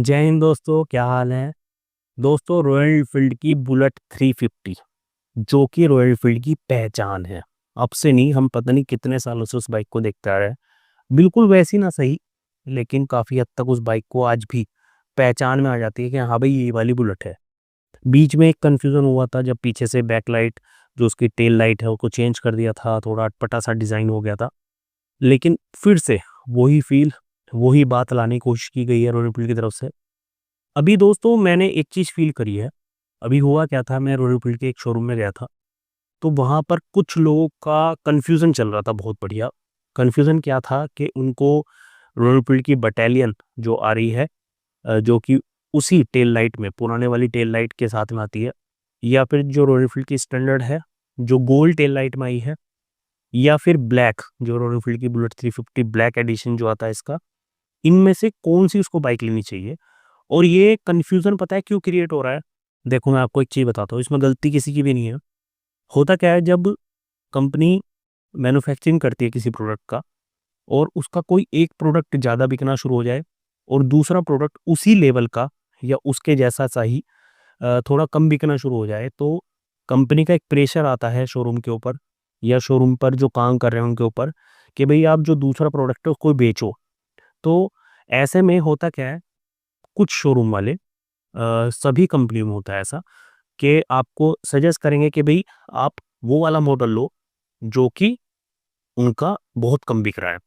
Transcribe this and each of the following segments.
जय हिंद दोस्तों, क्या हाल है। दोस्तों, रॉयल एनफील्ड की बुलेट 350 जो कि रॉयल एनफील्ड की पहचान है। अब से नहीं, हम पता नहीं कितने सालों से उस बाइक को देखते आ रहे हैं। बिल्कुल वैसी ना सही, लेकिन काफ़ी हद तक उस बाइक को आज भी पहचान में आ जाती है कि हाँ भाई, ये वाली बुलेट है। बीच में एक कन्फ्यूज़न हुआ था जब पीछे से बैकलाइट, जो उसकी टेल लाइट है, उसको चेंज कर दिया था, थोड़ा अटपटा सा डिज़ाइन हो गया था। लेकिन फिर से वही फील, वही बात लाने की कोशिश की गई है रॉयल एनफील्ड की तरफ से। अभी दोस्तों, मैंने एक चीज़ फ़ील करी है। अभी हुआ क्या था, मैं रॉयल एनफ़ील्ड के एक शोरूम में गया था, तो वहाँ पर कुछ लोगों का कन्फ्यूज़न चल रहा था बहुत बढ़िया। कन्फ्यूज़न क्या था कि उनको रॉयल एनफ़ील्ड की बटालियन जो आ रही है, जो कि उसी टेल लाइट में, पुराने वाली टेल लाइट के साथ में आती है, या फिर जो रॉयल एनफ़ील्ड की स्टैंडर्ड है, जो गोल्ड टेल लाइट में आई है, या फिर ब्लैक, जो रॉयल एनफ़ील्ड की बुलेट 350 ब्लैक एडिशन जो आता है इसका, इनमें से कौन-सी उसको बाइक लेनी चाहिए। और ये कन्फ्यूज़न पता है क्यों क्रिएट हो रहा है? देखो, मैं आपको एक चीज़ बताता हूँ, इसमें गलती किसी की भी नहीं है। होता क्या है, जब कंपनी मैन्युफैक्चरिंग करती है किसी प्रोडक्ट का, और उसका कोई एक प्रोडक्ट ज़्यादा बिकना शुरू हो जाए, और दूसरा प्रोडक्ट उसी लेवल का या उसके जैसा सा ही थोड़ा कम बिकना शुरू हो जाए, तो कंपनी का एक प्रेशर आता है शोरूम के ऊपर, या शोरूम पर जो काम कर रहे हैं उनके ऊपर, कि भई आप जो दूसरा प्रोडक्ट है उसको बेचो। तो ऐसे में होता क्या है, कुछ शोरूम वाले, सभी कंपनी में होता है ऐसा, कि आपको सजेस्ट करेंगे कि भई आप वो वाला मॉडल लो जो कि उनका बहुत कम बिक रहा है।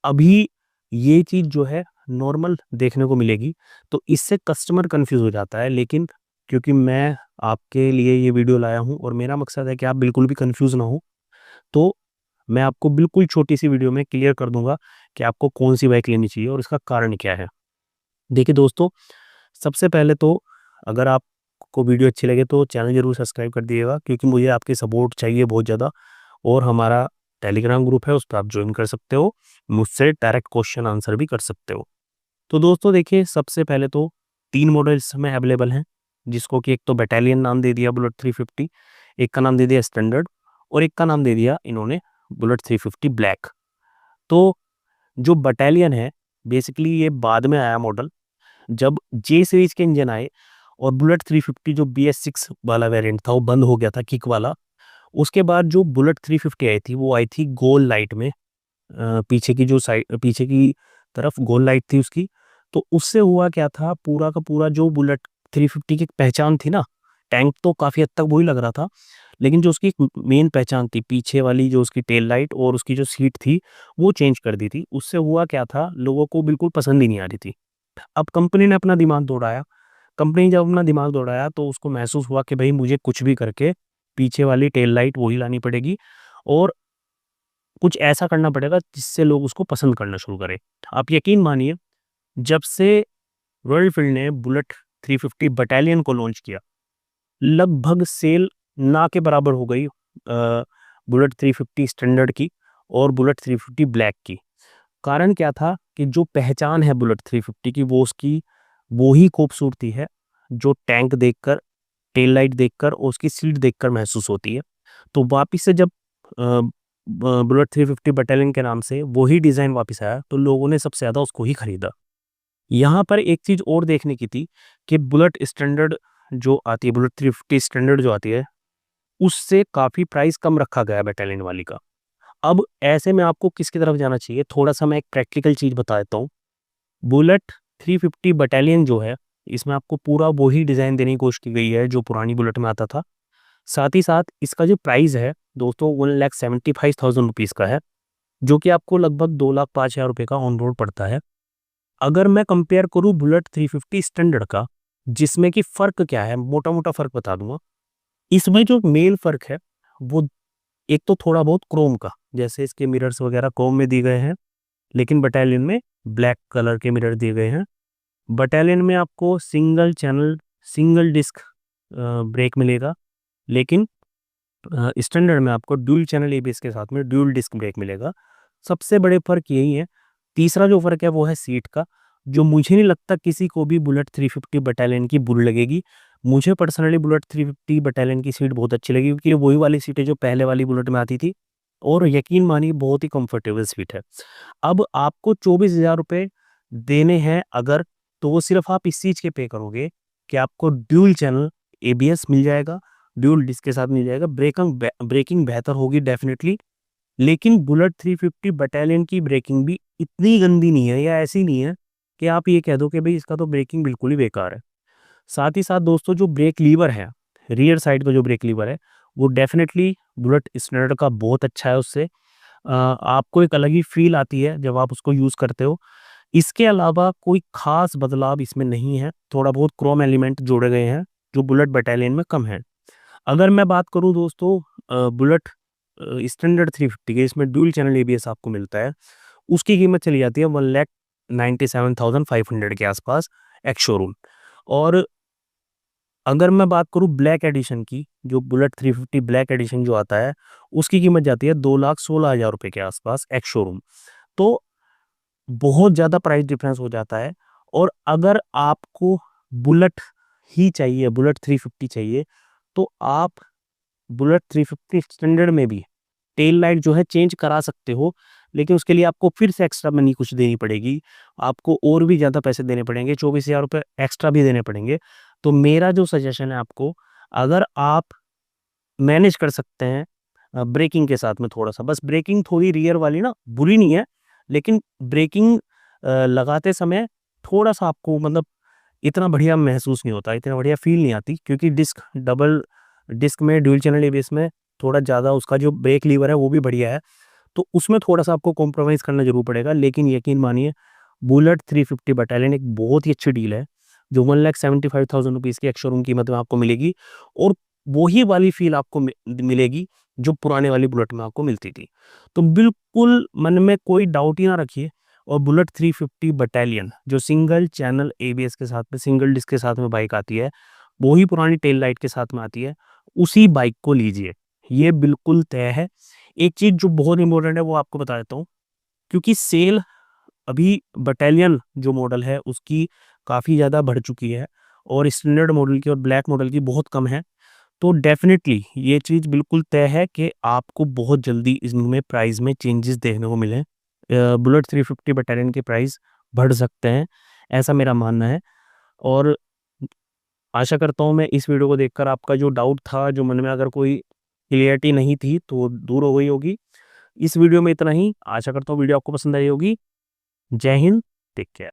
अभी ये चीज़ जो है नॉर्मल देखने को मिलेगी, तो इससे कस्टमर कन्फ्यूज़ हो जाता है। लेकिन क्योंकि मैं आपके लिए ये वीडियो लाया हूँ और मेरा मकसद है कि आप बिल्कुल भी कन्फ्यूज़ ना हो, तो मैं आपको बिल्कुल छोटी-सी वीडियो में क्लियर कर दूँगा कि आपको कौन-सी बाइक लेनी चाहिए और इसका कारण क्या है। देखिए दोस्तों, सबसे पहले तो अगर आपको वीडियो अच्छी लगे तो चैनल ज़रूर सब्सक्राइब कर दीजिएगा, क्योंकि मुझे आपकी सपोर्ट चाहिए बहुत ज़्यादा। और हमारा टेलीग्राम ग्रुप है, उस पे आप जॉइन कर सकते हो, मुझसे डायरेक्ट क्वेश्चन आंसर भी कर सकते हो। तो दोस्तों देखिए, सबसे पहले तो 3 मॉडल इस समय अवेलेबल हैं, जिसको कि एक तो बैटालियन नाम दे दिया बुलेट 350, एक का नाम दे दिया स्टैंडर्ड, और एक का नाम दे दिया इन्होंने बुलेट 350 ब्लैक। तो जो बैटालियन है, बेसिकली ये बाद में आया मॉडल, जब जे सीरीज के इंजन आए और बुलेट 350 जो BS6 वाला वेरिएंट था वो बंद हो गया था, किक वाला। उसके बाद जो बुलेट 350 आई थी, वो आई थी गोल लाइट में, पीछे की जो साइड, पीछे की तरफ गोल लाइट थी उसकी। तो उससे हुआ क्या था, पूरा का पूरा जो बुलेट 350 की पहचान थी ना, टैंक तो काफ़ी हद तक वही लग रहा था, लेकिन जो उसकी मेन पहचान थी, पीछे वाली जो उसकी टेल लाइट और उसकी जो सीट थी, वो चेंज कर दी थी। उससे हुआ क्या था, लोगों को बिल्कुल पसंद ही नहीं आ रही थी। अब कंपनी ने अपना दिमाग दौड़ाया। कंपनी जब अपना दिमाग दौड़ाया तो उसको महसूस हुआ कि भई मुझे कुछ भी करके पीछे वाली टेल लाइट वही लानी पड़ेगी, और कुछ ऐसा करना पड़ेगा जिससे लोग उसको पसंद करना शुरू करें। आप यकीन मानिए, जब से रॉयल एनफील्ड ने बुलेट 350 बटालियन को लॉन्च किया, लगभग सेल ना के बराबर हो गई बुलेट 350 स्टैंडर्ड की और बुलेट 350 ब्लैक की। कारण क्या था कि जो पहचान है बुलेट 350 की, वो उसकी वो ही खूबसूरती है जो टैंक देखकर, टेल लाइट देखकर और उसकी सीट देखकर महसूस होती है। तो वापिस से जब बुलेट 350 बटालियन के नाम से वही डिज़ाइन वापस आया, तो लोगों ने सबसे ज़्यादा उसको ही खरीदा। यहाँ पर एक चीज़ और देखने की थी कि बुलेट स्टैंडर्ड जो आती है, बुलेट 350 स्टैंडर्ड जो आती है, उससे काफ़ी प्राइस कम रखा गया है बटालियन वाली का। अब ऐसे में आपको किसकी तरफ जाना चाहिए? थोड़ा-सा मैं एक प्रैक्टिकल चीज़ बता देता हूँ। बुलेट 350 बटालियन जो है, इसमें आपको पूरा वही डिज़ाइन देने की कोशिश की गई है जो पुरानी बुलेट में आता था। साथ ही साथ इसका जो प्राइस है दोस्तों, 1,75,000 रुपीज़ का है, जो कि आपको लगभग 2,05,000 रुपए का ऑन रोड पड़ता है। अगर मैं कंपेयर करूँ बुलेट 350 स्टैंडर्ड का, जिसमें कि फ़र्क क्या है, मोटा-मोटा फ़र्क बता दूँगा। इसमें जो मेन फ़र्क है, वो एक तो थोड़ा बहुत क्रोम का, जैसे इसके मिरर्स वगैरह क्रोम में दिए गए हैं, लेकिन बटालियन में ब्लैक कलर के मिरर दिए गए हैं। बटालियन में आपको single channel, single disc brake मिलेगा, लेकिन स्टैंडर्ड में आपको ड्यूल चैनल एबीएस के साथ में ड्यूल डिस्क ब्रेक मिलेगा। सबसे बड़े फ़र्क यही है। तीसरा जो फ़र्क है वो है सीट का, जो मुझे नहीं लगता किसी को भी बुलेट 350 बटालियन की बुरी लगेगी। मुझे पर्सनली बुलेट 350 बटालियन की सीट बहुत अच्छी लगी, क्योंकि वही वाली सीटें जो पहले वाली बुलेट में आती थी, और यकीन मानिए बहुत ही कंफर्टेबल सीट है। अब आपको 24,000 रुपए देने हैं अगर, तो वो सिर्फ आप इस चीज़ के पे करोगे कि आपको ड्यूल चैनल एबीएस मिल जाएगा, ड्यूल डिस्क के साथ मिल जाएगा, ब्रेकिंग बेहतर होगी डेफिनेटली। लेकिन बुलेट 350 बटालियन की ब्रेकिंग भी इतनी गंदी नहीं है या ऐसी नहीं है कि आप ये कह दो कि भाई इसका तो ब्रेकिंग बिल्कुल ही बेकार है। साथ ही साथ दोस्तों जो ब्रेक लीवर है, रियर साइड का जो ब्रेक लीवर है, वो डेफिनेटली बुलेट स्टैंडर्ड का बहुत अच्छा है। उससे आपको एक अलग ही फील आती है जब आप उसको यूज़ करते हो। इसके अलावा कोई ख़ास बदलाव इसमें नहीं है, थोड़ा बहुत क्रोम एलिमेंट जोड़े गए हैं जो बुलेट बटालियन में कम है। अगर मैं बात करूँ दोस्तों बुलेट स्टैंडर्ड 350 के, इसमें ड्यूल चैनल एबीएस आपको मिलता है, उसकी कीमत चली जाती है 1,97,500 के आसपास एक्स शोरूम। और अगर मैं बात करूँ ब्लैक एडिशन की, जो बुलेट 350 ब्लैक एडिशन जो आता है, उसकी कीमत जाती है 2,16,000 रुपए के आसपास एक्स शोरूम। तो बहुत ज़्यादा प्राइस डिफरेंस हो जाता है। और अगर आपको बुलेट ही चाहिए, बुलेट 350 चाहिए, तो आप बुलेट 350 स्टैंडर्ड में भी टेल लाइट जो है चेंज करा सकते हो, लेकिन उसके लिए आपको फिर से एक्स्ट्रा मनी कुछ देनी पड़ेगी। आपको और भी ज़्यादा पैसे देने पड़ेंगे, 24,000 रुपये एक्स्ट्रा भी देने पड़ेंगे। तो मेरा जो सजेशन है आपको, अगर आप मैनेज कर सकते हैं ब्रेकिंग के साथ में थोड़ा-सा, बस ब्रेकिंग थोड़ी रियर वाली ना बुरी नहीं है, लेकिन ब्रेकिंग लगाते समय थोड़ा-सा आपको मतलब इतना बढ़िया महसूस नहीं होता, इतना बढ़िया फ़ील नहीं आती, क्योंकि डिस्क डबल डिस्क में ड्यूल चैनल एबीएस में थोड़ा ज़्यादा उसका जो ब्रेक लीवर है वो भी बढ़िया है। तो उसमें थोड़ा-सा आपको कॉम्प्रोमाइज़ करना ज़रूर पड़ेगा, लेकिन यकीन मानिए बुलेट 350 बटालियन एक बहुत ही अच्छी डील है, जो 1,75,000 रुपीज़ की एक्स-शोरूम कीमत में आपको मिलेगी। और वही वाली फ़ील आपको मिलेगी जो पुराने वाली बुलेट में आपको मिलती थी। तो बिल्कुल मन में कोई डाउट ही ना रखिए, और बुलेट 350 बटालियन जो सिंगल चैनल एबीएस के साथ में, सिंगल डिस्क के साथ में बाइक आती है, वो ही पुरानी टेल लाइट के साथ में आती है, उसी बाइक को लीजिए। ये बिल्कुल तय है। एक चीज़ जो बहुत इम्पोर्टेंट है वो आपको बता देता हूँ, क्योंकि सेल अभी बटालियन जो मॉडल है उसकी काफ़ी ज़्यादा बढ़ चुकी है, और स्टैंडर्ड मॉडल की और ब्लैक मॉडल की बहुत कम है। तो डेफ़िनेटली ये चीज़ बिल्कुल तय है कि आपको बहुत जल्दी इनमें प्राइस में चेंजेस देखने को मिले। बुलेट 350 बटालियन के प्राइस बढ़ सकते हैं, ऐसा मेरा मानना है। और आशा करता हूँ मैं इस वीडियो को देखकर आपका जो डाउट था, जो मन में अगर कोई क्लियरिटी नहीं थी, तो दूर हो गई होगी। इस वीडियो में इतना ही। आशा करता हूँ वीडियो आपको पसंद आई होगी। जय हिंद, टेक केयर।